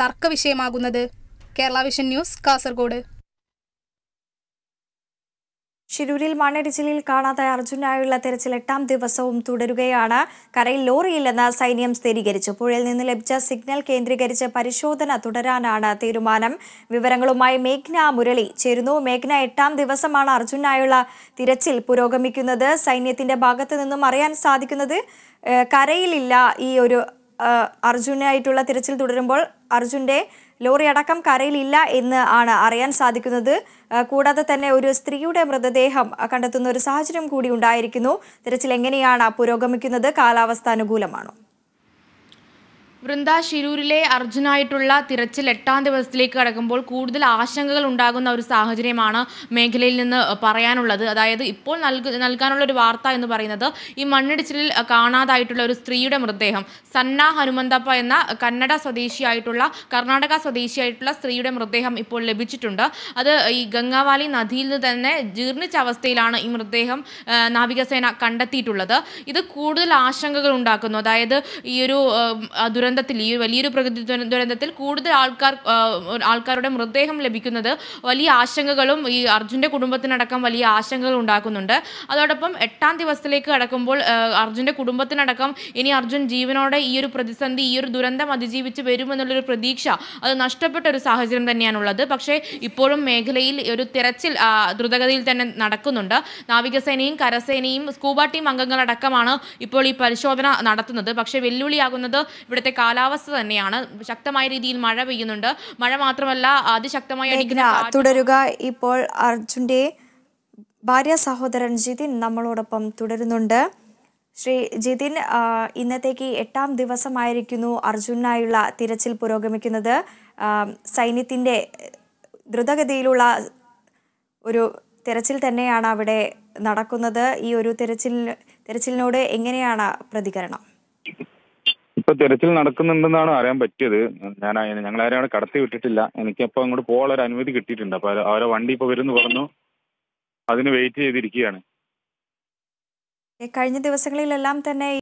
തർക്ക വിഷയമാകുന്നത്. Kerala vision news, Kasaragod. ഷിരൂരിൽ മണ്ണിടിച്ചിലിൽ കാണാതായ അർജുനായുള്ള തെരച്ചിൽ 8ാം ദിവസവും തുടരുകയാണ്. കരയിൽ ലോറിയില്ലെന്ന് സൈന്യം സ്ഥിരീകരിച്ചു. പുഴയിൽ നിന്ന് ലഭിച്ച സിഗ്നൽ കേന്ദ്രീകരിച്ച് പരിശോധന തുടരാനാണ് തീരുമാനം. വിവരങ്ങളുമായി മേഘ്ന മുരളി ചേരുന്നു. മേഘ്ന, 8ാം ദിവസമാണ് അർജുനായുള്ള തിരച്ചിൽ പുരോഗമിക്കുന്നത്. സൈന്യത്തിന്റെ ഭാഗത്ത് നിന്നും അറിയാൻ സാധിക്കുന്നത് കരയിലില്ല. ഈ ഒരു അർജുനായിട്ടുള്ള തിരച്ചിൽ തുടരുമ്പോൾ അർജുന്റെ ലോറി അടക്കം കരയിലില്ല എന്ന് ആണ് അറിയാൻ സാധിക്കുന്നത്. കൂടാതെ തന്നെ ഒരു സ്ത്രീയുടെ മൃതദേഹം കണ്ടെത്തുന്ന ഒരു സാഹചര്യം കൂടി ഉണ്ടായിരിക്കുന്നു. തിരച്ചിൽ എങ്ങനെയാണ് പുരോഗമിക്കുന്നത്? കാലാവസ്ഥ അനുകൂലമാണോ? വൃന്ദ, ഷിരൂരിലെ അർജുനായിട്ടുള്ള തിരച്ചിൽ 8ാം ദിവസത്തിലേക്ക് കടക്കുമ്പോൾ കൂടുതൽ ആശങ്കകൾ ഉണ്ടാകുന്ന ഒരു സാഹചര്യമാണ് മേഖലയിൽ നിന്ന് പറയാനുള്ളത്. അതായത് ഇപ്പോൾ നൽകാനുള്ള ഒരു വാർത്ത എന്ന് പറയുന്നത് ഈ മണ്ണിടിച്ചിലിൽ കാണാതായിട്ടുള്ള ഒരു സ്ത്രീയുടെ മൃതദേഹം, സന്ന ഹനുമന്തപ്പ എന്ന കർണാടക സ്വദേശിയായിട്ടുള്ള സ്ത്രീയുടെ മൃതദേഹം ഇപ്പോൾ ലഭിച്ചിട്ടുണ്ട്. അത് ഈ ഗംഗാവാലി നദിയിൽ നിന്ന് തന്നെ ജീർണിച്ച അവസ്ഥയിലാണ് ഈ മൃതദേഹം നാവികസേന കണ്ടെത്തിയിട്ടുള്ളത്. ഇത് കൂടുതൽ ആശങ്കകൾ ഉണ്ടാക്കുന്നു. അതായത് ഈ ഒരു ഈ വലിയൊരു പ്രകൃതി ദുരന്തത്തിൽ കൂടുതൽ ആൾക്കാരുടെ മൃതദേഹം ലഭിക്കുന്നത് വലിയ ആശങ്കകളും ഈ അർജുന്റെ കുടുംബത്തിനടക്കം വലിയ ആശങ്കകൾ ഉണ്ടാക്കുന്നുണ്ട്. അതോടൊപ്പം 8ാം ദിവസത്തിലേക്ക് കടക്കുമ്പോൾ അർജുന്റെ കുടുംബത്തിനടക്കം ഇനി അർജുൻ ജീവനോടെ ഈ ഒരു പ്രതിസന്ധി, ഈ ഒരു ദുരന്തം അതിജീവിച്ച് വരുമെന്നുള്ളൊരു പ്രതീക്ഷ അത് നഷ്ടപ്പെട്ട ഒരു സാഹചര്യം തന്നെയാണുള്ളത്. പക്ഷേ ഇപ്പോഴും മേഖലയിൽ ഒരു തിരച്ചിൽ ദ്രുതഗതിയിൽ തന്നെ നടക്കുന്നുണ്ട്. നാവികസേനയും കരസേനയും സ്കൂബ ടീം അംഗങ്ങളടക്കമാണ് ഇപ്പോൾ ഈ പരിശോധന നടത്തുന്നത്. പക്ഷേ വെല്ലുവിളിയാകുന്നത് ഇവിടുത്തെ കാലാവസ്ഥ തന്നെയാണ്. ശക്തമായ രീതിയിൽ മഴ പെയ്യുന്നുണ്ട്. മഴ മാത്രമല്ല, അതിശക്തമായി തുടരുക. ഇപ്പോൾ അർജുന്റെ ഭാര്യ സഹോദരൻ ജിതിൻ നമ്മളോടൊപ്പം തുടരുന്നുണ്ട്. ശ്രീ ജിതിൻ, ഇന്നത്തേക്ക് 8ാം ദിവസമായിരിക്കുന്നു അർജുനായുള്ള തിരച്ചിൽ പുരോഗമിക്കുന്നത്. സൈന്യത്തിന്റെ ദ്രുതഗതിയിലുള്ള ഒരു തിരച്ചിൽ തന്നെയാണ് അവിടെ നടക്കുന്നത്. ഈ ഒരു തിരച്ചിലിനോട് എങ്ങനെയാണ് പ്രതികരണം? ഇപ്പൊ തെരച്ചിൽ നടക്കുന്നുണ്ടെന്നാണ് അറിയാൻ പറ്റിയത്. ഞങ്ങളാരും കടത്തി വിട്ടിട്ടില്ല. എനിക്കപ്പോൾ അങ്ങോട്ട് പോകാനുള്ള ഒരു അനുമതി കിട്ടിയിട്ടുണ്ട്. അപ്പൊ അവരെ വണ്ടി ഇപ്പൊ വരുന്നു പറഞ്ഞു. അതിന് വെയിറ്റ് ചെയ്തിരിക്കുകയാണ്. കഴിഞ്ഞ ദിവസങ്ങളിലെല്ലാം തന്നെ